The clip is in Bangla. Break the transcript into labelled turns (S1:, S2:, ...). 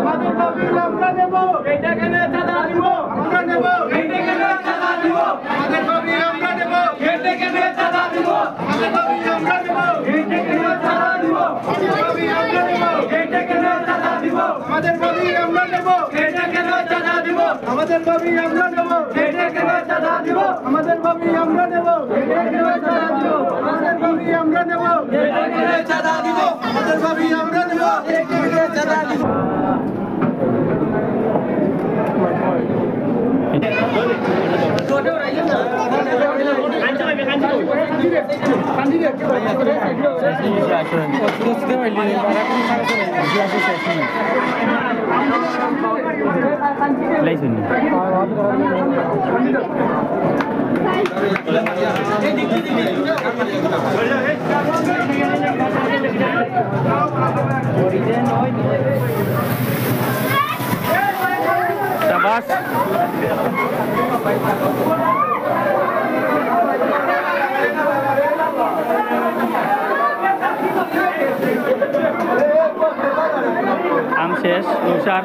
S1: আমাদের দাবি আমরা নেব, এটা কেন চাঁদা দিব, আমরা নেব, এটা কেন চাঁদা দিব, আমাদের দাবি আমরা নেব, এটা কেন চাঁদা দিব, আমাদের দাবি আমরা নেব, এটা কেন চাঁদা দিব, আমাদের দাবি আমরা নেব, এটা কেন চাঁদা দিব, আমাদের দাবি আমরা নেব, এটা কেন চাঁদা দিব, আমাদের দাবি আমরা নেব, এটা কেন চাঁদা দিব, আমাদের দাবি আমরা নেব, এটা কেন চাঁদা দিব, আমাদের দাবি আমরা নেব, এটা কেন চাঁদা দিব, আমাদের দাবি আমরা নেব।
S2: Tabas. Am শেষ তুষার